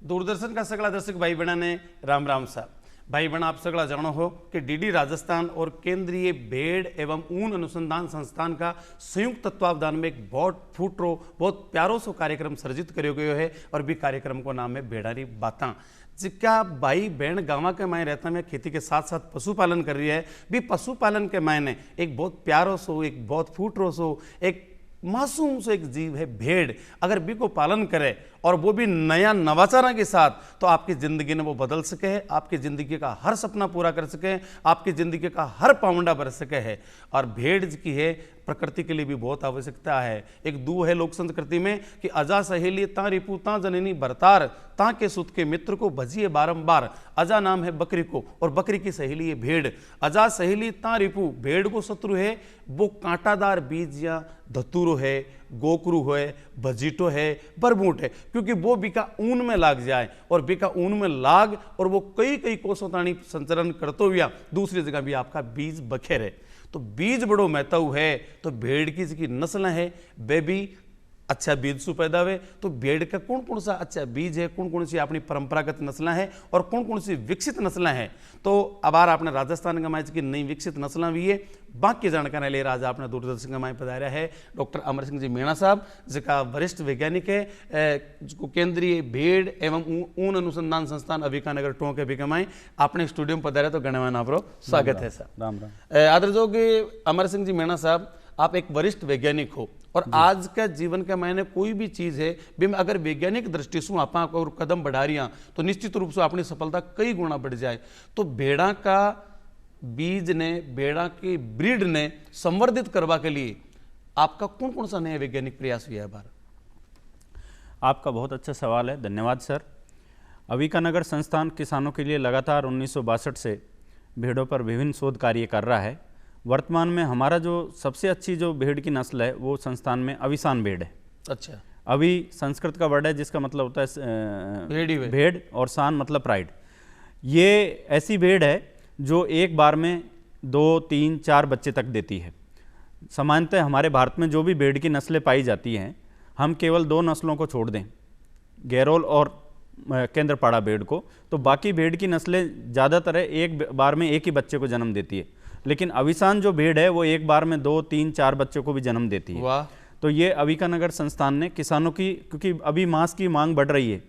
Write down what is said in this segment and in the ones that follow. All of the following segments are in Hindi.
दूरदर्शन का सगला दर्शक भाई बहना ने राम राम साहब। भाई बहना आप सगला जानो हो कि डीडी राजस्थान और केंद्रीय भेड़ एवं ऊन अनुसंधान संस्थान का संयुक्त तत्वावधान में एक बहुत फूटरो बहुत प्यारो सो कार्यक्रम सर्जित करो गयो है और भी कार्यक्रम को नाम है भेड़ारी बाता। जिसका भाई बहन गाँव के मायने रहता में खेती के साथ साथ पशुपालन कर रही है। भी पशुपालन के मायने एक बहुत प्यारो सो एक बहुत फूटरो सो एक मासूम से एक जीव है भेड़। अगर बी को पालन करे और वो भी नया नवाचार के साथ, तो आपकी ज़िंदगी ने वो बदल सके है, आपकी ज़िंदगी का हर सपना पूरा कर सके, आपकी ज़िंदगी का हर पावंडा भर सके है। और भेड़ की है प्रकृति के लिए भी बहुत आवश्यकता है। एक दू है लोक संस्कृति में कि अजा सहेली ता रिपु ता जननी भरतार ता के सुत के मित्र को भजिए बारंबार। अजा नाम है बकरी को और बकरी की सहेली है भेड़। अजा सहेली ता रिपु, भेड़ को शत्रु है वो कांटादार बीज या धतूरो है, गोकरू है, भजीटो है, बरबूट है, क्योंकि वो बिका ऊन में लाग जाए और बिका ऊन में लाग और वो कई कई कोसों ताणी संचरण करते हुए दूसरी जगह भी आपका बीज बखेरे। तो बीज बड़ो महत्व है। तो भेड़ की जिसकी नस्ल है वे भी अच्छा बीज सु पैदा हुए। तो भेड़ का कौन कौन सा अच्छा बीज है, कौन कौन सी अपनी परंपरागत नस्लें हैं और कौन कौन सी विकसित नस्लें हैं। तो अब आपने राजस्थान का माए की नई विकसित नस्लें भी है। बाकी जानकारी ले आज आपने दूरदर्शन का माए पधारा है डॉक्टर अमर सिंह जी मीणा साहब, जिसका वरिष्ठ वैज्ञानिक है, जिसको केंद्रीय भेड़ एवं ऊन अनुसंधान संस्थान अभिकानगर टोंक के भी कमाए अपने स्टूडियो में पधारे। तो गणमान आपरो स्वागत है सर। राम राम। आदर जो कि अमर सिंह जी मीणा साहब, आप एक वरिष्ठ वैज्ञानिक हो और आज का जीवन के मायने कोई भी चीज है भी में अगर वैज्ञानिक दृष्टि से आप और कदम बढ़ा रही तो निश्चित रूप से अपनी सफलता कई गुना बढ़ जाए। तो भेड़ा का बीज ने, भेड़ा की ब्रीड ने संवर्धित करवा के लिए आपका कौन कौन सा नया वैज्ञानिक प्रयास हुआ है बार? आपका बहुत अच्छा सवाल है, धन्यवाद सर। अविकानगर संस्थान किसानों के लिए लगातार 1962 से भेड़ों पर विभिन्न शोध कार्य कर रहा है। वर्तमान में हमारा जो सबसे अच्छी जो भेड़ की नस्ल है वो संस्थान में अविसान भेड़ है। अच्छा। अवि संस्कृत का वर्ड है जिसका मतलब होता है भेड़ और सान मतलब प्राइड। ये ऐसी भेड़ है जो एक बार में 2, 3, 4 बच्चे तक देती है। सामान्यतः हमारे भारत में जो भी भेड़ की नस्लें पाई जाती हैं, हम केवल 2 नस्लों को छोड़ दें, गैरोल और केंद्रपाड़ा भेड़ को, तो बाकी भेड़ की नस्लें ज़्यादातर एक बार में एक ही बच्चे को जन्म देती है। लेकिन अविसान जो भेड़ है वो एक बार में 2, 3, 4 बच्चों को भी जन्म देती है। वाह। तो ये अविकानगर संस्थान ने किसानों की, क्योंकि अभी मांस की मांग बढ़ रही है,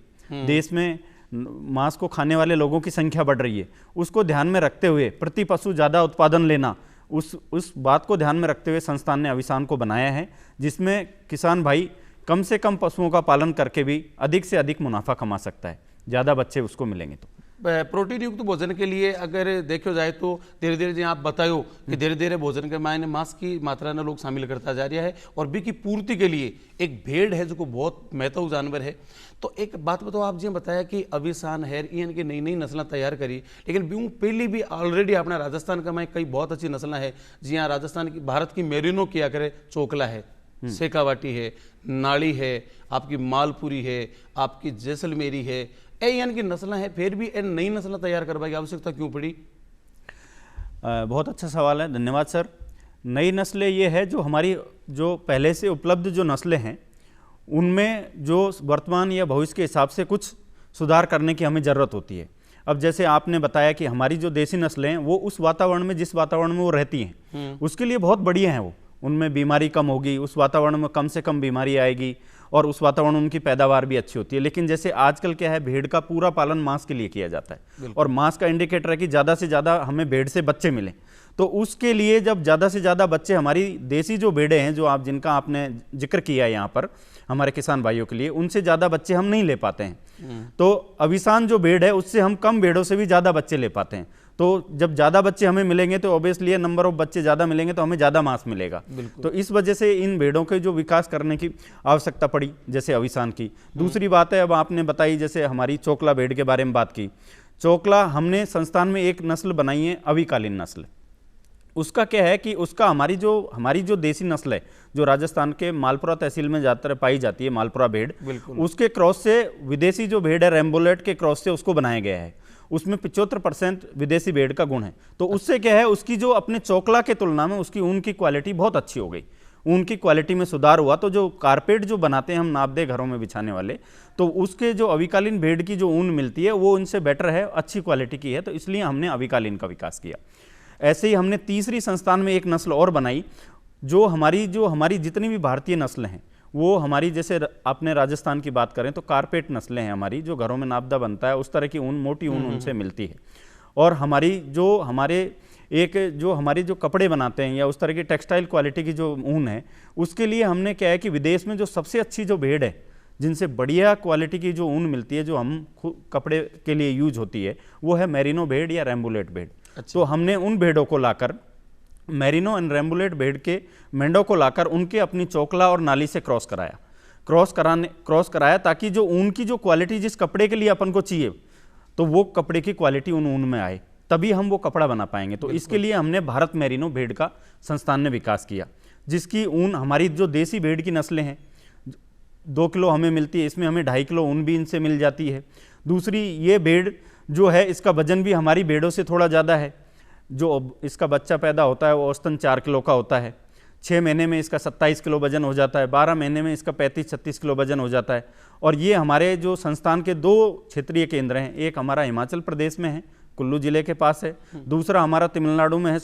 देश में मांस को खाने वाले लोगों की संख्या बढ़ रही है, उसको ध्यान में रखते हुए प्रति पशु ज़्यादा उत्पादन लेना, उस बात को ध्यान में रखते हुए संस्थान ने अविसान को बनाया है, जिसमें किसान भाई कम से कम पशुओं का पालन करके भी अधिक से अधिक मुनाफा कमा सकता है, ज़्यादा बच्चे उसको मिलेंगे। तो प्रोटीन युक्त भोजन के लिए अगर देखो जाए तो धीरे धीरे जो आप बतायो कि धीरे धीरे भोजन के मायने मांस की मात्रा में लोग शामिल करता जा रहा है और बी की पूर्ति के लिए एक भेड़ है जो को बहुत महत्व जानवर है। तो एक बात बताओ, आप जी बताया कि अविसान है इनकी नई नई नस्लें तैयार करी, लेकिन ब्यू पहली भी ऑलरेडी अपना राजस्थान का में कई बहुत अच्छी नस्लें है। जी हाँ, राजस्थान की भारत की मेरिनो किया करे, चोकला है, शेखावाटी है, नाड़ी है, आपकी मालपुरी है, आपकी जैसलमेरी है, एन की नस्लें हैं, फिर भी इन नई नस्लें तैयार करने की आवश्यकता क्यों पड़ी? बहुत अच्छा सवाल है, धन्यवाद सर। नई नस्लें ये है जो हमारी जो पहले से उपलब्ध जो नस्लें हैं उनमें जो वर्तमान या भविष्य के हिसाब से कुछ सुधार करने की हमें ज़रूरत होती है। अब जैसे आपने बताया कि हमारी जो देसी नस्लें हैं वो उस वातावरण में, जिस वातावरण में वो रहती हैं उसके लिए बहुत बढ़िया हैं, वो उनमें बीमारी कम होगी, उस वातावरण में कम से कम बीमारी आएगी और उस वातावरण उनकी पैदावार भी अच्छी होती है। लेकिन जैसे आजकल क्या है, भेड़ का पूरा पालन मांस के लिए किया जाता है और मांस का इंडिकेटर है कि ज़्यादा से ज़्यादा हमें भेड़ से बच्चे मिलें। तो उसके लिए जब ज़्यादा से ज़्यादा बच्चे, हमारी देसी जो भेड़ें हैं जो जिनका आपने जिक्र किया है यहाँ पर हमारे किसान भाइयों के लिए, उनसे ज़्यादा बच्चे हम नहीं ले पाते हैं। तो अविसान जो भेड़ है उससे हम कम भेड़ों से भी ज़्यादा बच्चे ले पाते हैं। तो जब ज़्यादा बच्चे हमें मिलेंगे तो ऑब्वियसली नंबर ऑफ बच्चे ज़्यादा मिलेंगे तो हमें ज़्यादा मांस मिलेगा। तो इस वजह से इन भेड़ों के जो विकास करने की आवश्यकता पड़ी, जैसे अविसान की। दूसरी बात है, अब आपने बताई जैसे हमारी चोकला भेड़ के बारे में बात की। चोकला हमने संस्थान में एक नस्ल बनाई है, अविकालीन नस्ल। उसका क्या है कि उसका हमारी जो देसी नस्ल है जो राजस्थान के मालपुरा तहसील में ज़्यादातर पाई जाती है, मालपुरा भेड़, उसके क्रॉस से विदेशी जो भेड़ है रैम्बोलेट के क्रॉस से उसको बनाया गया है। उसमें 75% विदेशी भेड़ का गुण है। तो उससे क्या है, उसकी जो अपने चोकला के तुलना में उसकी ऊन की क्वालिटी बहुत अच्छी हो गई। ऊन की क्वालिटी में सुधार हुआ। तो जो कारपेट जो बनाते हैं हम नापदे घरों में बिछाने वाले, तो उसके जो अविकालीन भेड़ की जो ऊन मिलती है वो उनसे बेटर है, अच्छी क्वालिटी की है, तो इसलिए हमने अविकालीन का विकास किया। ऐसे ही हमने तीसरी संस्थान में एक नस्ल और बनाई, जो हमारी जितनी भी भारतीय नस्लें हैं वो हमारी, जैसे आपने राजस्थान की बात करें तो कारपेट नस्लें हैं हमारी, जो घरों में नापदा बनता है, उस तरह की ऊन, मोटी ऊन उनसे मिलती है। और हमारी जो कपड़े बनाते हैं या उस तरह की टेक्सटाइल क्वालिटी की जो ऊन है, उसके लिए हमने क्या है कि विदेश में जो सबसे अच्छी जो भेड़ है, जिनसे बढ़िया क्वालिटी की जो ऊन मिलती है, जो हम कपड़े के लिए यूज होती है, वो है मेरिनो भेड़ या रैम्बुलेट भेड़। तो हमने उन भेड़ों को लाकर, मेरिनो एंड रैम्बुलेट भेड़ के मेंढों को लाकर उनके अपनी चोकला और नाली से क्रॉस कराया, ताकि जो ऊन की जो क्वालिटी जिस कपड़े के लिए अपन को चाहिए, तो वो कपड़े की क्वालिटी उन ऊन में आए, तभी हम वो कपड़ा बना पाएंगे। तो इसके लिए हमने भारत मेरिनो भेड़ का संस्थान ने विकास किया, जिसकी ऊन, हमारी जो देसी भेड़ की नस्लें हैं 2 किलो हमें मिलती है, इसमें हमें 2.5 किलो ऊन भी इनसे मिल जाती है। दूसरी, ये भेड़ जो है, इसका वजन भी हमारी भेड़ों से थोड़ा ज़्यादा है। जो इसका बच्चा पैदा होता है वो औसतन 4 किलो का होता है। 6 महीने में इसका 27 किलो वजन हो जाता है, 12 महीने में इसका 35-36 किलो वजन हो जाता है। और ये हमारे जो संस्थान के 2 क्षेत्रीय केंद्र हैं, एक हमारा हिमाचल प्रदेश में है, कुल्लू जिले के पास है, दूसरा हमारा तमिलनाडु में है,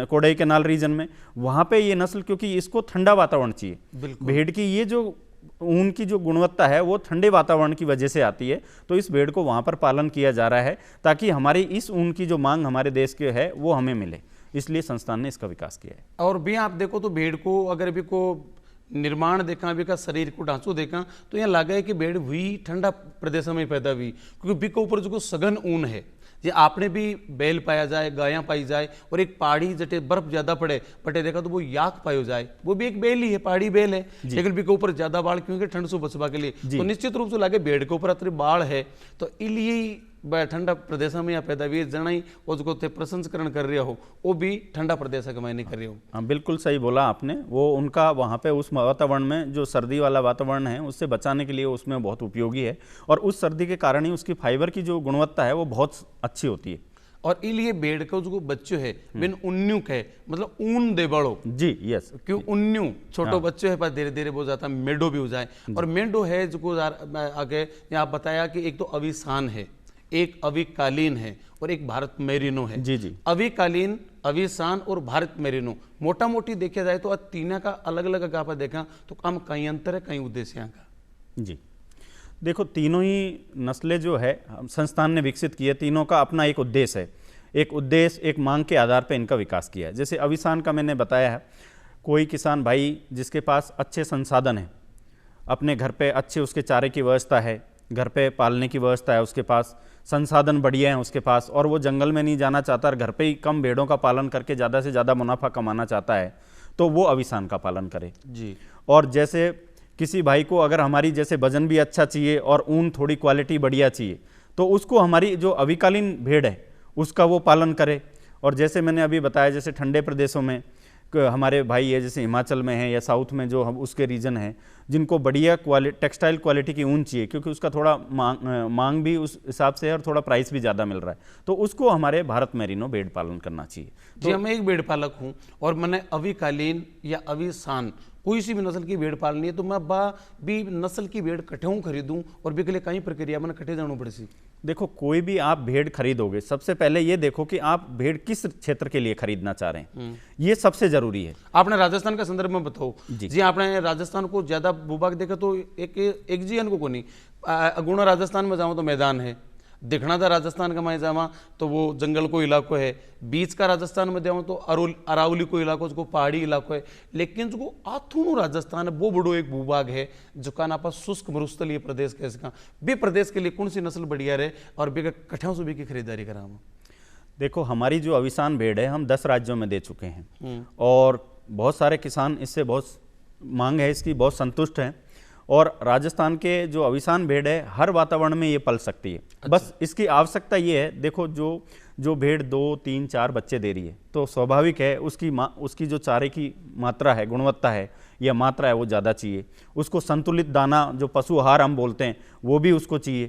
कोडई कैनाल रीजन में। वहाँ पे ये नस्ल, क्योंकि इसको ठंडा वातावरण चाहिए, भेड़ की ये जो ऊन की जो गुणवत्ता है वो ठंडे वातावरण की वजह से आती है, तो इस भेड़ को वहाँ पर पालन किया जा रहा है, ताकि हमारी इस ऊन की जो मांग हमारे देश के है वो हमें मिले, इसलिए संस्थान ने इसका विकास किया है। और भी आप देखो तो भेड़ को अगर भी को निर्माण देखा, भी का शरीर को ढांचो देखा, तो यहाँ लगा है कि भेड़ हुई ठंडा प्रदेश में पैदा हुई, क्योंकि बी के ऊपर जो सघन ऊन है, ये आपने भी बैल पाया जाए, गायां पाई जाए, और एक पहाड़ी जटे बर्फ ज्यादा पटे देखा तो वो याक पायो जाए, वो भी एक बैल ही है, पहाड़ी बैल है, लेकिन बी के ऊपर ज्यादा बाढ़, क्योंकि ठंड से बचवा के लिए, तो निश्चित रूप से लागे भेड़ के ऊपर अतरी बाढ़ है, तो इलिए ठंडा प्रदेश में या पैदा हुई जनाई वो जो प्रसंस्करण कर रहे हो, वो भी ठंडा प्रदेश का मायने कर रहे हो। हाँ, बिल्कुल सही बोला आपने। वो उनका वहाँ पे उस वातावरण में जो सर्दी वाला वातावरण है, उससे बचाने के लिए उसमें बहुत उपयोगी है, और उस सर्दी के कारण ही उसकी फाइबर की जो गुणवत्ता है वो बहुत अच्छी होती है। और इलिए भेड़ का जो बच्चों है बिन उन्यूक है, मतलब ऊन दे बड़ो जी, यस, क्यों उन्यू छोटो बच्चों है, पर धीरे धीरे वो जाता मेढो भी हो जाए। और मेढो है जो आगे यहाँ बताया कि एक तो अविसान है, एक अविकालीन है, और एक भारत मेरिनो है। जी जी, अविकालीन, अविसान और भारत मेरिनो, मोटा मोटी देखा जाए तो तीनों का अलग अलग अगर आप देखा तो काम कई अंतर है, कई उद्देश्य का। जी, देखो, तीनों ही नस्लें जो है संस्थान ने विकसित की है, तीनों का अपना एक उद्देश्य है, एक मांग के आधार पर इनका विकास किया है। जैसे अविसान का मैंने बताया है, कोई किसान भाई जिसके पास अच्छे संसाधन हैं, अपने घर पे अच्छे उसके चारे की व्यवस्था है, घर पे पालने की व्यवस्था है, उसके पास संसाधन बढ़िया हैं उसके पास, और वो जंगल में नहीं जाना चाहता और घर पे ही कम भेड़ों का पालन करके ज़्यादा से ज़्यादा मुनाफा कमाना चाहता है, तो वो अविसान का पालन करे जी। और जैसे किसी भाई को अगर हमारी जैसे वजन भी अच्छा चाहिए और ऊन थोड़ी क्वालिटी बढ़िया चाहिए, तो उसको हमारी जो अविकालीन भेड़ है उसका वो पालन करे। और जैसे मैंने अभी बताया, जैसे ठंडे प्रदेशों में हमारे भाई है, जैसे हिमाचल में है या साउथ में जो हम उसके रीजन है, जिनको बढ़िया टेक्सटाइल क्वालिटी की ऊन चाहिए, क्योंकि उसका थोड़ा मांग भी उस हिसाब से है और थोड़ा प्राइस भी ज़्यादा मिल रहा है, तो उसको हमारे भारत मेरिनो भेड़ पालन करना चाहिए। जी, मैं एक भेड़ पालक हूँ और मैंने अविकालीन या अविसान कोई सी भी नस्ल की भेड़ पालनी है, तो मैं भी नस्ल की भेड़ कट्ठे खरीदूं और भी के लिए कई प्रक्रिया मैंने कट्ठे जाना पड़ सी। देखो, कोई भी आप भेड़ खरीदोगे, सबसे पहले ये देखो कि आप भेड़ किस क्षेत्र के लिए खरीदना चाह रहे हैं, ये सबसे जरूरी है। आपने राजस्थान का संदर्भ में बताओ जी, आपने राजस्थान को ज्यादा भूभाग देखा तो एक जीवन को नहीं, अगुणा राजस्थान में जाऊं तो मैदान है, दिखना था राजस्थान का मैं जावा तो वो जंगल को इलाको है, बीच का राजस्थान में जाऊँ तो अरावली को इलाको, उसको पहाड़ी इलाको है, लेकिन जो आथुणु राजस्थान है वो बड़ो एक भूभाग है जो का नापा शुष्क मरुस्थलीय प्रदेश कैसे बे प्रदेश के लिए कौन सी नस्ल बढ़िया रहे और बे कठिया से भी की खरीदारी करा। देखो, हमारी जो अविसान भेड़ है हम 10 राज्यों में दे चुके हैं और बहुत सारे किसान इससे बहुत मांग है इसकी, बहुत संतुष्ट हैं। और राजस्थान के जो अविसान भेड़ है हर वातावरण में ये पल सकती है। अच्छा। बस इसकी आवश्यकता ये है, देखो जो भेड़ 2, 3, 4 बच्चे दे रही है तो स्वाभाविक है उसकी जो चारे की मात्रा है, गुणवत्ता है या मात्रा है वो ज़्यादा चाहिए। उसको संतुलित दाना जो पशु आहार हम बोलते हैं वो भी उसको चाहिए।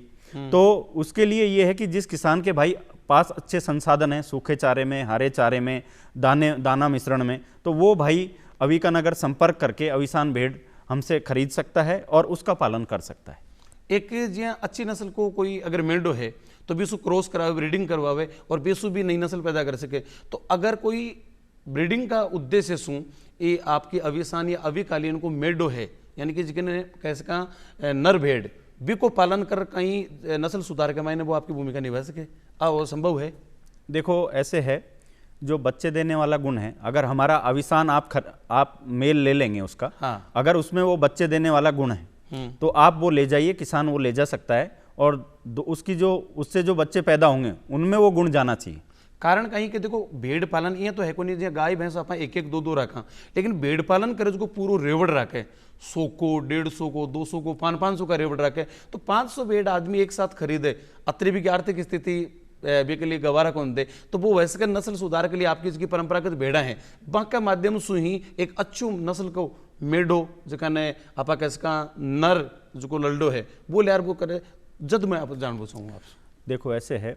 तो उसके लिए ये है कि जिस किसान के भाई पास अच्छे संसाधन हैं, सूखे चारे में, हरे चारे में, दाना मिश्रण में, तो वो भाई अविका नगर संपर्क करके अविसान भेड़ हमसे खरीद सकता है और उसका पालन कर सकता है। एक जियां अच्छी नस्ल को कोई अगर मेंढो है तो बेसु क्रॉस करावे, ब्रीडिंग करवावे और बेसु भी नई नस्ल पैदा कर सके, तो अगर कोई ब्रीडिंग का उद्देश्य सु ये आपकी अविसान या अविकालीन को मेंढो है, यानी कि जिन्हें कह सका नर भेड़ भी को पालन कर कहीं नस्ल सुधार के मायने वो आपकी भूमिका निभा सके, वो संभव है? देखो ऐसे है, जो बच्चे देने वाला गुण है, अगर हमारा अविसान आप मेल ले लेंगे उसका, हाँ। अगर उसमें वो बच्चे देने वाला गुण है तो आप वो ले जाइए, किसान वो ले जा सकता है और उसकी जो उससे जो बच्चे पैदा होंगे उनमें वो गुण जाना चाहिए। कारण कहीं के देखो भेड़ पालन ये तो है को नहीं, गाय भैंस आप एक एक दो दो रखा, लेकिन भेड़ पालन करे जो पूरा रेवड़ रखे 100 को 150 को 200 को 500 का रेवड़ रखे, तो 500 भेड़ आदमी एक साथ खरीदे, अत्री भी की आर्थिक स्थिति के लिए गवारा कौन दे, तो वो वैसे का नस्ल सुधार के लिए आपकी जिसकी परंपरागत भेड़ा है बाका माध्यम से ही एक अच्छू नस्ल को मेढो जने आप कैसका नर जो लल्डो है वो ले वो करे, जद मैं आप जान पूछूंगा आपसे। देखो ऐसे है,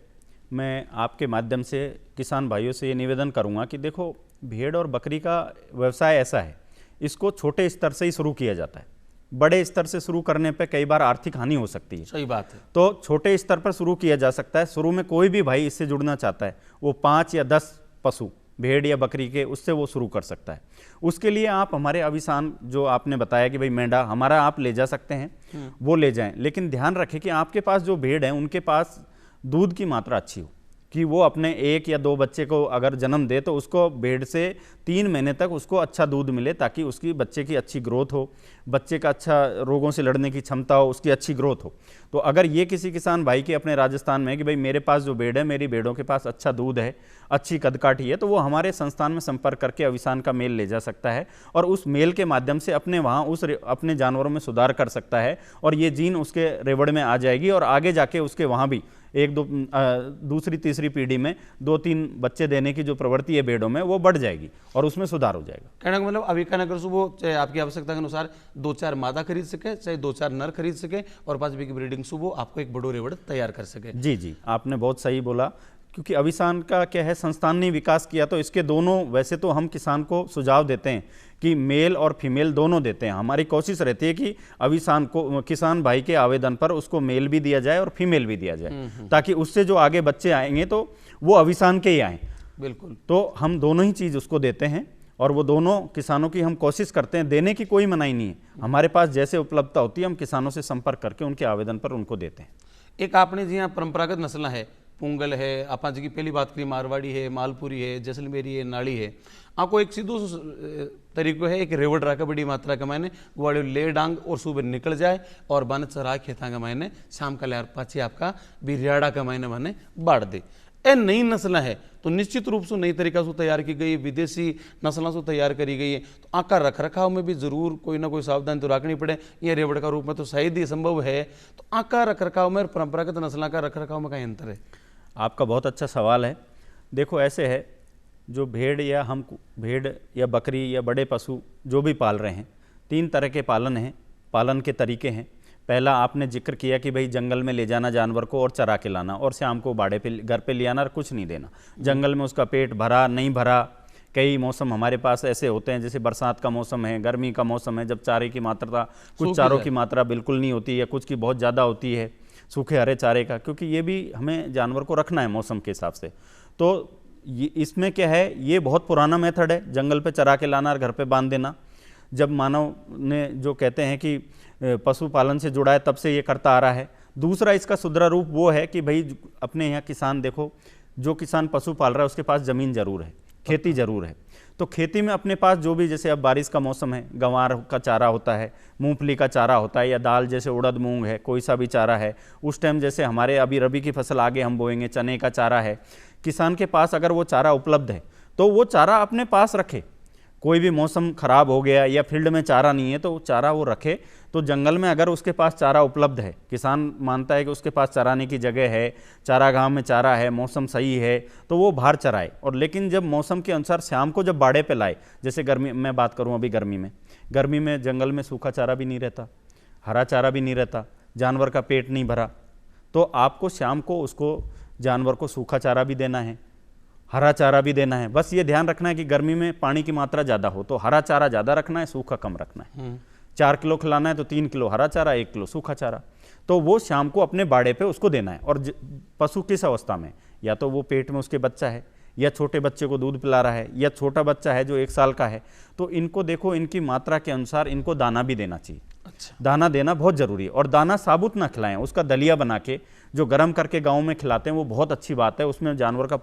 मैं आपके माध्यम से किसान भाइयों से ये निवेदन करूंगा कि देखो भेड़ और बकरी का व्यवसाय ऐसा है, इसको छोटे स्तर से ही शुरू किया जाता है, बड़े स्तर से शुरू करने पे कई बार आर्थिक हानि हो सकती है। सही बात है। तो छोटे स्तर पर शुरू किया जा सकता है। शुरू में कोई भी भाई इससे जुड़ना चाहता है वो 5 या 10 पशु भेड़ या बकरी के उससे वो शुरू कर सकता है। उसके लिए आप हमारे अविसान जो आपने बताया कि भाई मेंढा हमारा आप ले जा सकते हैं, वो ले जाएं, लेकिन ध्यान रखें कि आपके पास जो भेड़ है उनके पास दूध की मात्रा अच्छी हो, कि वो अपने 1 या 2 बच्चे को अगर जन्म दे तो उसको भेड़ से 3 महीने तक उसको अच्छा दूध मिले, ताकि उसकी बच्चे की अच्छी ग्रोथ हो, बच्चे का अच्छा रोगों से लड़ने की क्षमता हो, उसकी अच्छी ग्रोथ हो। तो अगर ये किसी किसान भाई के अपने राजस्थान में कि भाई मेरे पास जो भेड़ है, मेरी भेड़ों के पास अच्छा दूध है, अच्छी कदकाठी है, तो वो हमारे संस्थान में संपर्क करके अविसान का मेल ले जा सकता है और उस मेल के माध्यम से अपने वहाँ अपने जानवरों में सुधार कर सकता है और ये जीन उसके रेवड़ में आ जाएगी और आगे जाके उसके वहाँ भी दूसरी तीसरी पीढ़ी में 2-3 बच्चे देने की जो प्रवृत्ति है भेड़ों में वो बढ़ जाएगी और उसमें सुधार हो जाएगा। कहने का मतलब अविका नगर से वो चाहे आपकी आवश्यकता के अनुसार 2-4 मादा खरीद सके, चाहे 2-4 नर खरीद सके और 5 की ब्रीडिंग से वो आपको एक बड़ो रेवड़ तैयार कर सके। जी जी, आपने बहुत सही बोला, क्योंकि अविसान का क्या है, संस्थान ने विकास किया तो इसके दोनों, वैसे तो हम किसान को सुझाव देते हैं कि मेल और फीमेल दोनों देते हैं। हमारी कोशिश रहती है कि अविसान को किसान भाई के आवेदन पर उसको मेल भी दिया जाए और फीमेल भी दिया जाए, ताकि उससे जो आगे बच्चे आएंगे तो वो अविसान के ही आए। बिल्कुल। तो हम दोनों ही चीज़ उसको देते हैं और वो दोनों किसानों की हम कोशिश करते हैं, देने की कोई मनाही नहीं है, हमारे पास जैसे उपलब्धता होती है हम किसानों से संपर्क करके उनके आवेदन पर उनको देते हैं। एक आपने जी हाँ परंपरागत नस्ल है, पुंगल है, आप जी की पहली बात करी मारवाड़ी है, मालपुरी है, जैसलमेरी है, नाड़ी है, आपको एक सीधो तरीको है एक रेवड़ रखा बड़ी मात्रा का मैंने गुवाड़े ले डांग और सुबह निकल जाए और बन चरा खेता का मैंने शाम का लियार पाछे आपका बिरियाड़ा का मैंने मैंने बाढ़ दे। ए नई नस्ल है तो निश्चित रूप से नई तरीका से तैयार की गई, विदेशी नस्लों से तैयार करी गई है, तो आका रख रखाव में भी जरूर कोई ना कोई सावधानी तो रखनी पड़े। ये रेवड़ का रूप में तो शायद ही संभव है, तो आका रख रखाव में परंपरागत नस्लों का रख रखाव में कहीं अंतर है? आपका बहुत अच्छा सवाल है। देखो ऐसे है, जो भेड़ या बकरी या बड़े पशु जो भी पाल रहे हैं, 3 तरह के पालन हैं, पालन के तरीके हैं। पहला आपने जिक्र किया कि भाई जंगल में ले जाना जानवर को और चरा के लाना और शाम को बाड़े पे घर पे ले आना और कुछ नहीं देना। जंगल में उसका पेट भरा नहीं भरा, कई मौसम हमारे पास ऐसे होते हैं, जैसे बरसात का मौसम है, गर्मी का मौसम है, जब चारे की मात्रा, कुछ चारों की मात्रा बिल्कुल नहीं होती है, कुछ की बहुत ज़्यादा होती है, सूखे हरे चारे का, क्योंकि ये भी हमें जानवर को रखना है मौसम के हिसाब से। तो इसमें क्या है, ये बहुत पुराना मेथड है, जंगल पे चरा के लाना और घर पे बांध देना। जब मानव ने जो कहते हैं कि पशुपालन से जुड़ा है तब से ये करता आ रहा है। दूसरा इसका सुधरा रूप वो है कि भाई अपने यहाँ किसान, देखो जो किसान पशु पाल रहा है उसके पास ज़मीन ज़रूर है, खेती ज़रूर है, तो खेती में अपने पास जो भी, जैसे अब बारिश का मौसम है, गंवार का चारा होता है, मूंगफली का चारा होता है, या दाल जैसे उड़द मूंग है, कोई सा भी चारा है, उस टाइम जैसे हमारे अभी रबी की फसल आगे हम बोएंगे, चने का चारा है, किसान के पास अगर वो चारा उपलब्ध है तो वो चारा अपने पास रखे। कोई भी मौसम खराब हो गया या फील्ड में चारा नहीं है तो चारा वो रखे। तो जंगल में अगर उसके पास चारा उपलब्ध है, किसान मानता है कि उसके पास चराने की जगह है, चारागाह में चारा है, मौसम सही है, तो वो बाहर चराए। और लेकिन जब मौसम के अनुसार शाम को जब बाड़े पे लाए, जैसे गर्मी मैं बात करूं अभी गर्मी में जंगल में सूखा चारा भी नहीं रहता, हरा चारा भी नहीं रहता, जानवर का पेट नहीं भरा, तो आपको शाम को उसको जानवर को सूखा चारा भी देना है, हरा चारा भी देना है। बस ये ध्यान रखना है कि गर्मी में पानी की मात्रा ज़्यादा हो तो हरा चारा ज़्यादा रखना है, सूखा कम रखना है। 4 किलो खिलाना है तो 3 किलो हरा चारा, 1 किलो सूखा चारा, तो वो शाम को अपने बाड़े पे उसको देना है। और पशु किस अवस्था में, या तो वो पेट में उसके बच्चा है, या छोटे बच्चे को दूध पिला रहा है, या छोटा बच्चा है जो 1 साल का है, तो इनको देखो इनकी मात्रा के अनुसार इनको दाना भी देना चाहिए। अच्छा। दाना देना बहुत जरूरी है। और दाना साबुत ना खिलाएं, उसका दलिया बना के जो गर्म करके गाँव में खिलाते हैं वो बहुत अच्छी बात है। उसमें जानवर का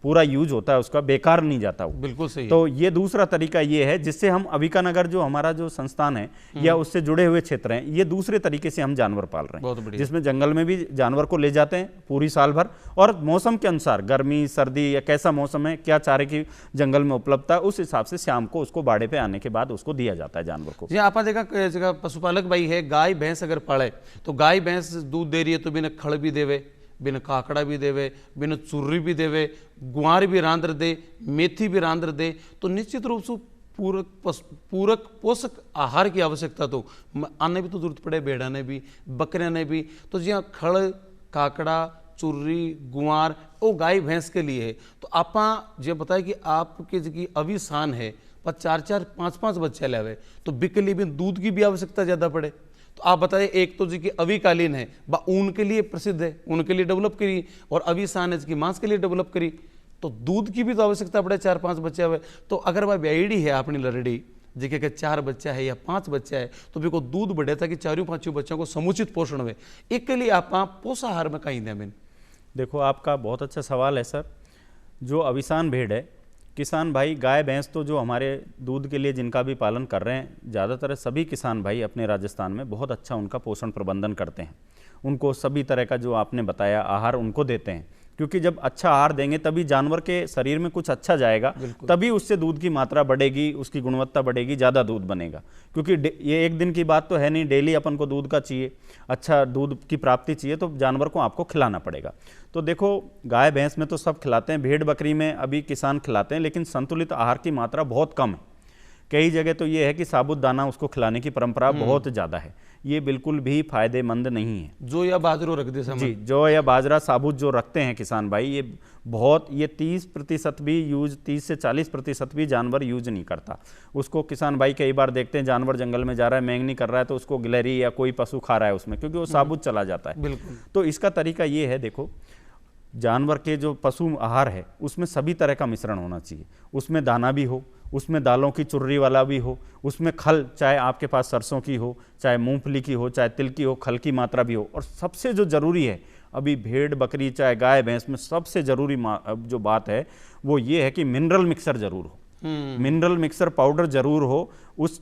पूरा यूज होता है, उसका बेकार नहीं जाता वो। बिल्कुल सही। तो ये दूसरा तरीका ये है जिससे हम अविकानगर जो हमारा जो संस्थान है या उससे जुड़े हुए क्षेत्र हैं, ये दूसरे तरीके से हम जानवर पाल रहे बहुत हैं, बढ़िया। जिसमें जंगल में भी जानवर को ले जाते हैं पूरी साल भर, और मौसम के अनुसार गर्मी सर्दी या कैसा मौसम है, क्या चारे की जंगल में उपलब्धता है, उस हिसाब से शाम को उसको बाड़े पे आने के बाद उसको दिया जाता है जानवर को। जी आपा देखा जगह पशुपालक भाई है, गाय भैंस अगर पाले तो गाय भैंस दूध दे रही है तो बिना खड़ भी देवे, बिना काकड़ा भी देवे, बिना चुर्री भी देवे, गुआर भी रांद्र दे, मेथी भी रांद्र दे, तो निश्चित रूप से पूरक पोषक आहार की आवश्यकता तो आने भी तो जरूरत पड़े, भेड़ा ने भी, बकरियां ने भी। तो जी हाँ, खड़ काकड़ा चुर्री गुआर वो गाय भैंस के लिए है। तो आपा जो बताया कि आपके जी अभी शान है पर 4-4 5-5 बच्चे लावे तो बिकली भी दूध की भी आवश्यकता ज़्यादा पड़े। तो आप बताइए, एक तो जी की अविकालीन है ऊन के लिए प्रसिद्ध है, उनके लिए डेवलप करी, और अभी सान है जी मांस के लिए डेवलप करी, तो दूध की भी तो आवश्यकता पड़े। 4-5 बच्चे हुए तो अगर वह ब्याईडी है अपनी लरड़ी जी के 4 बच्चा है या 5 बच्चा है तो भी को दूध बढ़े ताकि 4-5 बच्चों को समुचित पोषण हुए। एक के लिए आप पोषाहार में कहीं दें। देखो आपका बहुत अच्छा सवाल है सर। जो अविसान भेड़ है, किसान भाई गाय भैंस तो जो हमारे दूध के लिए जिनका भी पालन कर रहे हैं, ज़्यादातर सभी किसान भाई अपने राजस्थान में बहुत अच्छा उनका पोषण प्रबंधन करते हैं। उनको सभी तरह का जो आपने बताया आहार उनको देते हैं, क्योंकि जब अच्छा आहार देंगे तभी जानवर के शरीर में कुछ अच्छा जाएगा, तभी उससे दूध की मात्रा बढ़ेगी, उसकी गुणवत्ता बढ़ेगी, ज़्यादा दूध बनेगा। क्योंकि ये एक दिन की बात तो है नहीं, डेली अपन को दूध का चाहिए, अच्छा दूध की प्राप्ति चाहिए, तो जानवर को आपको खिलाना पड़ेगा। तो देखो गाय भैंस में तो सब खिलाते हैं, भेड़ बकरी में अभी किसान खिलाते हैं, लेकिन संतुलित आहार की मात्रा बहुत कम है। कई जगह तो ये है कि साबुत दाना उसको खिलाने की परंपरा बहुत ज़्यादा है, ये बिल्कुल भी फायदेमंद नहीं है। जो या बाजरो रख दे जी, जो या बाजरा साबुत जो रखते हैं किसान भाई, ये 30% भी यूज, 30 से 40% भी जानवर यूज नहीं करता उसको। किसान भाई कई बार देखते हैं जानवर जंगल में जा रहा है, मैंगनी कर रहा है, तो उसको गिलहरी या कोई पशु खा रहा है उसमें, क्योंकि वो साबुत चला जाता है। बिल्कुल। तो इसका तरीका ये है, देखो जानवर के जो पशु आहार है उसमें सभी तरह का मिश्रण होना चाहिए। उसमें दाना भी हो, उसमें दालों की चुर्री वाला भी हो, उसमें खल, चाहे आपके पास सरसों की हो, चाहे मूंगफली की हो, चाहे तिल की हो, खल की मात्रा भी हो। और सबसे जो जरूरी है अभी भेड़ बकरी चाहे गाय भैंस में सबसे जरूरी जो बात है वो ये है कि मिनरल मिक्सर जरूर हो, मिनरल मिक्सर पाउडर जरूर हो उस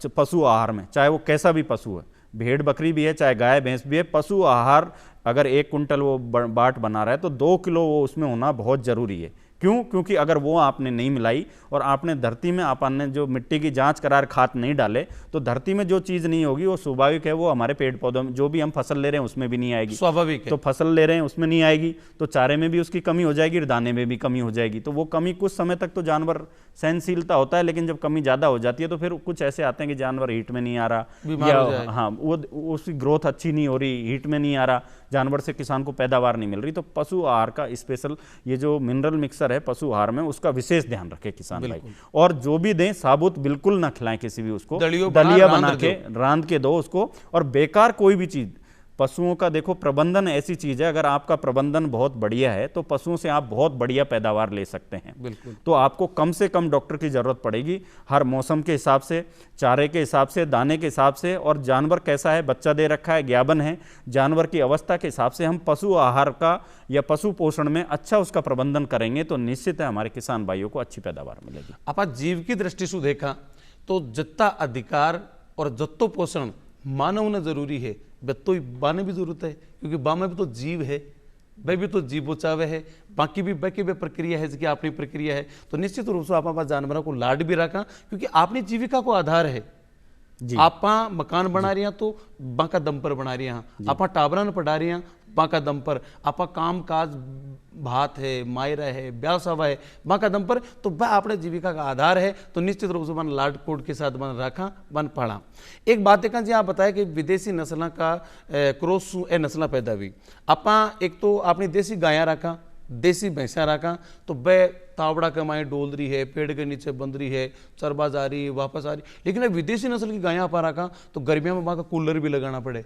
पशु आहार में, चाहे वो कैसा भी पशु है, भेड़ बकरी भी है चाहे गाय भैंस भी है। पशु आहार अगर 1 कुंटल वो बाट बना रहा है तो 2 किलो वो उसमें होना बहुत ज़रूरी है। क्यों? क्योंकि अगर वो आपने नहीं मिलाई और आपने धरती में आपने जो मिट्टी की जांच करार खाद नहीं डाले तो धरती में जो चीज़ नहीं होगी वो स्वाभाविक है, वो हमारे पेड़ पौधों में जो भी हम फसल ले रहे हैं उसमें भी नहीं आएगी, स्वाभाविक है। तो फसल ले रहे हैं उसमें नहीं आएगी तो चारे में भी उसकी कमी हो जाएगी, दाने में भी कमी हो जाएगी। तो वो कमी कुछ समय तक तो जानवर सहनशीलता होता है, लेकिन जब कमी ज़्यादा हो जाती है तो फिर कुछ ऐसे आते हैं कि जानवर हीट में नहीं आ रहा, या हाँ वो उसकी ग्रोथ अच्छी नहीं हो रही, हीट में नहीं आ रहा, जानवर से किसान को पैदावार नहीं मिल रही। तो पशु आहार का स्पेशल ये जो मिनरल मिक्सर है पशु आहार में, उसका विशेष ध्यान रखे किसान भाई। और जो भी दें साबुत बिल्कुल ना खिलाएं किसी भी, उसको दलिया बना के रांध के दो उसको। और बेकार कोई भी चीज, पशुओं का देखो प्रबंधन ऐसी चीज है, अगर आपका प्रबंधन बहुत बढ़िया है तो पशुओं से आप बहुत बढ़िया पैदावार ले सकते हैं। बिल्कुल। तो आपको कम से कम डॉक्टर की जरूरत पड़ेगी, हर मौसम के हिसाब से, चारे के हिसाब से, दाने के हिसाब से, और जानवर कैसा है, बच्चा दे रखा है, ज्ञाबन है, जानवर की अवस्था के हिसाब से हम पशु आहार का या पशु पोषण में अच्छा उसका प्रबंधन करेंगे तो निश्चित है हमारे किसान भाइयों को अच्छी पैदावार मिलेगी। आप जीव की दृष्टि से देखा तो जितना अधिकार और जत्तो पोषण मानव ने जरूरी है, बत्तो बाने भी जरूरत है, क्योंकि बा में भी तो जीव है, वह भी तो जीव बचावे है, बाकी भी प्रक्रिया है, जिसकी अपनी प्रक्रिया है। तो निश्चित रूप से आप जानवरों को लाड भी रखा, क्योंकि आपने जीविका को आधार है। आप मकान बना रही हैं तो बाका दम पर बना रही हैं, आप टाबरन पढ़ा रही हैं बाका दम पर, आप काम काज भात है, मायरा है, ब्याह सभा है, बाका दम पर, तो वह अपने जीविका का आधार है। तो निश्चित रूप से मन लाड कोड के साथ बन रखा, बन पढ़ा। एक बात एक जी आप बताया कि विदेशी नस्ल का क्रॉस नस्ल पैदा हुई, आप एक तो आपने देसी गाया रखा, देसी भैंसा रखा तो वह तावड़ा के माए डोल रही है, पेड़ के नीचे बंद रही है, चरबा जा रही है, वापस आ रही। लेकिन अब विदेशी नस्ल की गायें पा रखा तो गर्मियों में वहाँ का कूलर भी लगाना पड़े,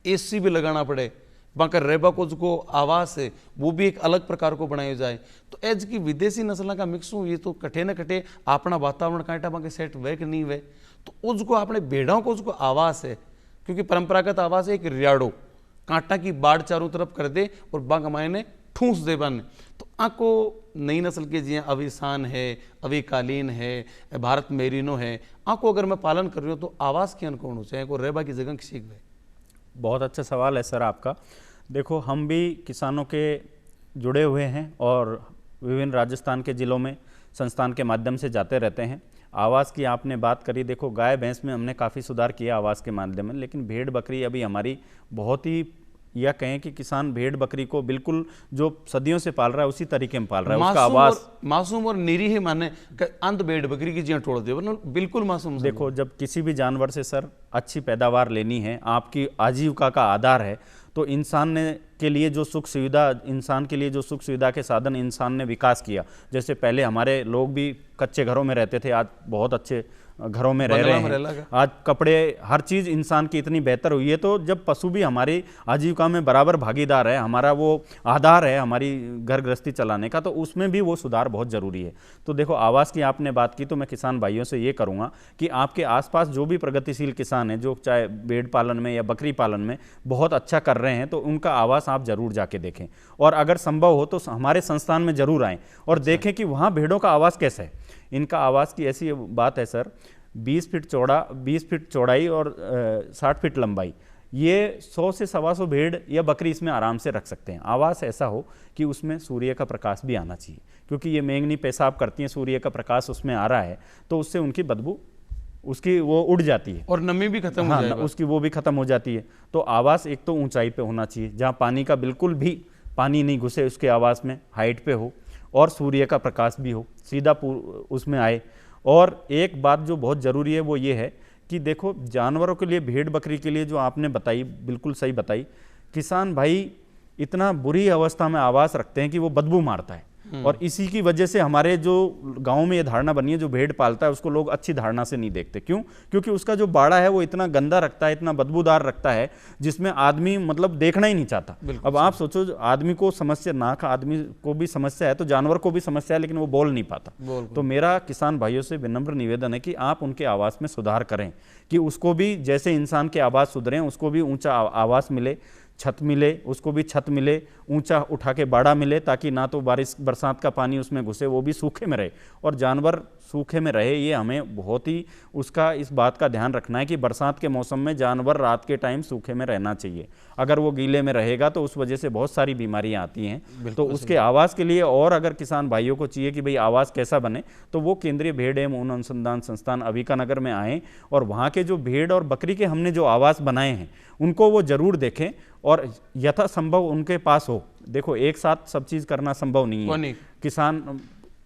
एसी भी लगाना पड़े, वहाँ का रेबा को जो आवास है वो भी एक अलग प्रकार को बनाया जाए। तो एज की विदेशी नस्ल का मिक्स हूँ, ये तो कटे न कटे अपना वातावरण कांटा वहाँ के सेट वे कि नहीं वे। तो उसको अपने भेड़ों को उसको आवास है, क्योंकि परंपरागत आवास है एक रियाड़ो कांटा की बाढ़ चारों तरफ कर दे और बाग मायने ठूस दे बन। तो आको नई नस्ल के जी अविसान है, अविकालीन है, भारत मेरिनो है, आको अगर मैं पालन कर रही हूँ तो आवास की कौन हो चाहे को रेबा की जगह सीख गए। बहुत अच्छा सवाल है सर आपका। देखो, हम भी किसानों के जुड़े हुए हैं और विभिन्न राजस्थान के ज़िलों में संस्थान के माध्यम से जाते रहते हैं। आवास की आपने बात करी, देखो गाय भैंस में हमने काफ़ी सुधार किया आवास के माध्यम में, लेकिन भेड़ बकरी अभी हमारी बहुत ही, या कहें कि किसान भेड़ बकरी को बिल्कुल जो सदियों से पाल रहा है उसी तरीके में पाल रहा है। उसका आवास मासूम और निरीह माने अंत भेड़ बकरी की जिया तोड़ दे, वरना बिल्कुल मासूम। देखो, जब किसी भी जानवर से सर अच्छी पैदावार लेनी है, आपकी आजीविका का आधार है, तो इंसान ने के लिए जो सुख सुविधा, इंसान के लिए जो सुख सुविधा के साधन इंसान ने विकास किया, जैसे पहले हमारे लोग भी कच्चे घरों में रहते थे, आज बहुत अच्छे घरों में रह रहे हैं, आज कपड़े हर चीज़ इंसान की इतनी बेहतर हुई है। तो जब पशु भी हमारी आजीविका में बराबर भागीदार है, हमारा वो आधार है हमारी घर गृहस्थी चलाने का, तो उसमें भी वो सुधार बहुत ज़रूरी है। तो देखो, आवास की आपने बात की, तो मैं किसान भाइयों से ये करूँगा कि आपके आसपास जो भी प्रगतिशील किसान हैं, जो चाहे भेड़ पालन में या बकरी पालन में बहुत अच्छा कर रहे हैं, तो उनका आवास आप ज़रूर जाके देखें, और अगर संभव हो तो हमारे संस्थान में ज़रूर आएँ और देखें कि वहाँ भेड़ों का आवास कैसा है। इनका आवास की ऐसी बात है सर, 20 फीट चौड़ा, 20 फीट चौड़ाई और 60 फीट लंबाई, ये 100 से 125 भेड़ या बकरी इसमें आराम से रख सकते हैं। आवास ऐसा हो कि उसमें सूर्य का प्रकाश भी आना चाहिए, क्योंकि ये मेंगनी पेशाब करती हैं, सूर्य का प्रकाश उसमें आ रहा है तो उससे उनकी बदबू उसकी वो उड़ जाती है और नमी भी खत्म हो जाएगा, उसकी वो भी खत्म हो जाती है। तो आवास एक तो ऊंचाई पे होना चाहिए, जहाँ पानी का बिल्कुल भी पानी नहीं घुसे उसके आवास में, हाइट पे हो, और सूर्य का प्रकाश भी हो, सीधा उसमें आए। और एक बात जो बहुत ज़रूरी है वो ये है कि देखो, जानवरों के लिए, भेड़ बकरी के लिए जो आपने बताई, बिल्कुल सही बताई, किसान भाई इतना बुरी अवस्था में आवास रखते हैं कि वो बदबू मारता है, और इसी की वजह से हमारे जो गांव में ये धारणा बनी है, जो भेड़ पालता है उसको लोग अच्छी धारणा से नहीं देखते। क्यों? क्योंकि उसका जो बाड़ा है वो इतना गंदा रखता है, इतना बदबूदार रखता है, जिसमें आदमी मतलब देखना ही नहीं चाहता। अब आप सोचो, आदमी को समस्या, नाक आदमी को भी समस्या है तो जानवर को भी समस्या है, लेकिन वो बोल नहीं पाता। तो मेरा किसान भाइयों से विनम्र निवेदन है कि आप उनके आवास में सुधार करें, कि उसको भी जैसे इंसान के आवास सुधरें, उसको भी ऊंचा आवास मिले, छत मिले, उसको भी छत मिले, ऊंचा उठा के बाड़ा मिले, ताकि ना तो बारिश बरसात का पानी उसमें घुसे, वो भी सूखे में रहे और जानवर सूखे में रहे। ये हमें बहुत ही उसका इस बात का ध्यान रखना है कि बरसात के मौसम में जानवर रात के टाइम सूखे में रहना चाहिए। अगर वो गीले में रहेगा तो उस वजह से बहुत सारी बीमारियां आती हैं। तो उसके आवास के लिए, और अगर किसान भाइयों को चाहिए कि भाई आवास कैसा बने, तो वो केंद्रीय भेड़ एवं ऊन अनुसंधान संस्थान अविकानगर में आएँ और वहाँ के जो भेड़ और बकरी के हमने जो आवास बनाए हैं उनको वो जरूर देखें और यथासंभव उनके पास हो। देखो, एक साथ सब चीज़ करना संभव नहीं है, किसान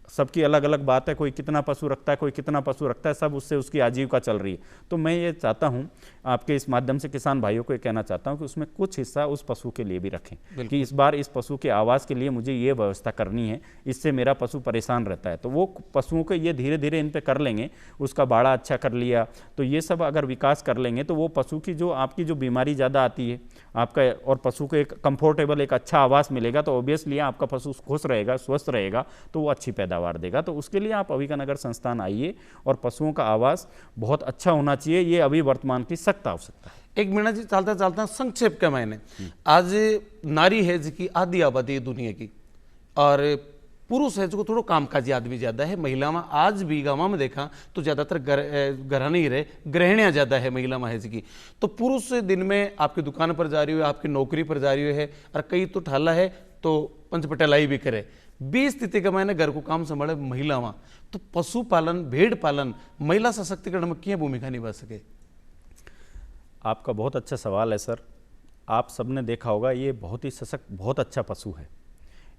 सबकी अलग अलग बात है, कोई कितना पशु रखता है, कोई कितना पशु रखता है, सब उससे उसकी आजीविका चल रही है। तो मैं ये चाहता हूँ, आपके इस माध्यम से किसान भाइयों को ये कहना चाहता हूँ कि उसमें कुछ हिस्सा उस पशु के लिए भी रखें, कि इस बार इस पशु के आवास के लिए मुझे ये व्यवस्था करनी है, इससे मेरा पशु परेशान रहता है। तो वो पशुओं को ये धीरे धीरे इन पर कर लेंगे, उसका बाड़ा अच्छा कर लिया, तो ये सब अगर विकास कर लेंगे तो वो पशु की जो आपकी जो बीमारी ज़्यादा आती है आपका, और पशु को एक कंफर्टेबल एक अच्छा आवास मिलेगा, तो ऑब्वियसली आपका पशु खुश रहेगा, स्वस्थ रहेगा, तो वो अच्छी पैदावार देगा। तो उसके लिए आप अविकानगर संस्थान आइए, और पशुओं का आवास बहुत अच्छा होना चाहिए, ये अभी वर्तमान की सख्त आवश्यकता है। एक मिनट जी, चलता चलता संक्षेप के मायने, आज नारी है जिसकी आधी आबादी दुनिया की, और पुरुष है जो थोड़ा कामकाजी आदमी ज्यादा है। महिला में आज भी गाँव में देखा तो ज्यादातर घर नहीं रहे, गृहिणियां ज्यादा है महिला महाज की। तो पुरुष दिन में आपकी दुकान पर जा रही हो, आपकी नौकरी पर जा रही है, और कई तो ठाला है तो पंचपटेलाई भी करे। 20 स्थिति के मायने घर को काम संभाले महिला वहां, तो पशुपालन, भेड़ पालन महिला सशक्तिकरण में क्या भूमिका निभा सके? आपका बहुत अच्छा सवाल है सर। आप सबने देखा होगा, ये बहुत ही सशक्त, बहुत अच्छा पशु है।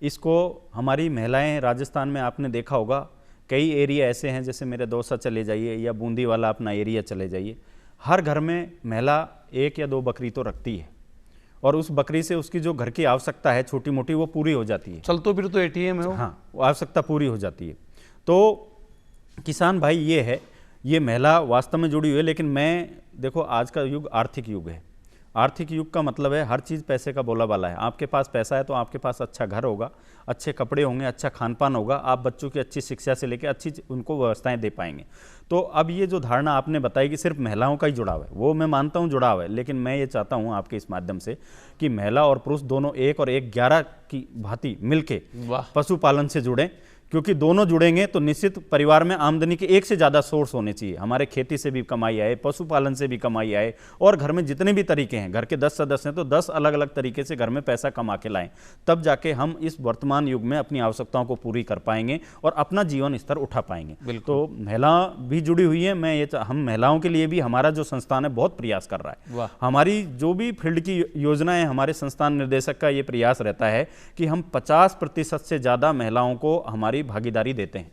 इसको हमारी महिलाएं, राजस्थान में आपने देखा होगा, कई एरिया ऐसे हैं, जैसे मेरे दौसा चले जाइए या बूंदी वाला अपना एरिया चले जाइए, हर घर में महिला 1 या 2 बकरी तो रखती है, और उस बकरी से उसकी जो घर की आवश्यकता है छोटी मोटी वो पूरी हो जाती है। चल तो फिर तो एटीएम है वो। हाँ, वो आवश्यकता पूरी हो जाती है। तो किसान भाई ये है, ये महिला वास्तव में जुड़ी हुई है। लेकिन मैं देखो, आज का युग आर्थिक युग है। आर्थिक युग का मतलब है हर चीज़ पैसे का बोला वाला है। आपके पास पैसा है तो आपके पास अच्छा घर होगा, अच्छे कपड़े होंगे, अच्छा खान पान होगा, आप बच्चों की अच्छी शिक्षा से लेकर अच्छी उनको व्यवस्थाएं दे पाएंगे। तो अब ये जो धारणा आपने बताई कि सिर्फ महिलाओं का ही जुड़ाव है, वो मैं मानता हूँ जुड़ाव है, लेकिन मैं ये चाहता हूँ आपके इस माध्यम से कि महिला और पुरुष दोनों 1 और 1 11 की भांति मिलके पशुपालन से जुड़ें, क्योंकि दोनों जुड़ेंगे तो निश्चित परिवार में आमदनी के 1 से ज़्यादा सोर्स होने चाहिए। हमारे खेती से भी कमाई आए, पशुपालन से भी कमाई आए, और घर में जितने भी तरीके हैं, घर के 10 सदस्य हैं तो 10 अलग अलग तरीके से घर में पैसा कमा के लाएं, तब जाके हम इस वर्तमान युग में अपनी आवश्यकताओं को पूरी कर पाएंगे और अपना जीवन स्तर उठा पाएंगे। तो महिला भी जुड़ी हुई है। मैं ये हम महिलाओं के लिए भी हमारा जो संस्थान है बहुत प्रयास कर रहा है। हमारी जो भी फील्ड की योजनाएं, हमारे संस्थान निर्देशक का ये प्रयास रहता है कि हम 50% से ज़्यादा महिलाओं को हमारी भागीदारी देते हैं।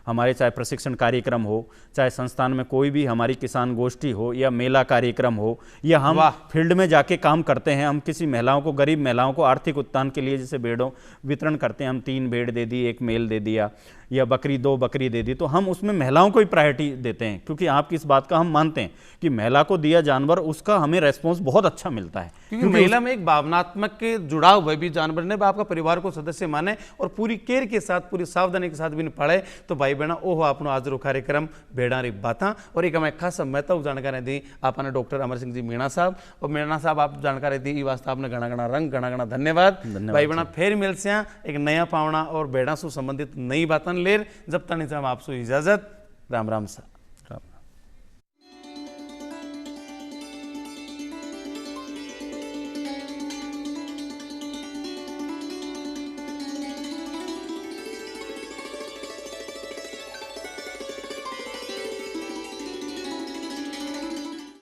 हमारे चाहे प्रशिक्षण कार्यक्रम हो, चाहे संस्थान में कोई भी हमारी किसान गोष्ठी हो या मेला कार्यक्रम हो, या हम फील्ड में जाके काम करते हैं, हम किसी महिलाओं को, गरीब महिलाओं को आर्थिक उत्थान के लिए जैसे भेड़ों वितरण करते हैं, हम 3 भेड़ दे दी, 1 मेल दे दिया, या बकरी 2 बकरी दे दी, तो हम उसमें महिलाओं को ही प्रायोरिटी देते हैं, क्योंकि आपकी इस बात का हम मानते हैं कि महिला को दिया जानवर उसका हमें रेस्पॉन्स बहुत अच्छा मिलता है, क्योंकि महिला में एक भावनात्मक के जुड़ाव है भी, जानवर ने आपका परिवार को सदस्य माने और पूरी केयर के साथ, पूरी सावधानी के साथ भी पढ़े। तो भाई बहना ओह आपनो आज रो कार्यक्रम भेड़ा री बाता और एक हमें खास महत्व जानकारी दी आपने डॉक्टर अमर सिंह जी मीणा साहब। और मीणा साहब आप जानकारी दी वास्ते आपने घना घना रंग घना घना धन्यवाद। भाई बहना फिर मिलसे एक नया पावना और भेड़ा से संबंधित नई बातन लेर। जब तक हम आपसे इजाजत, राम राम सा।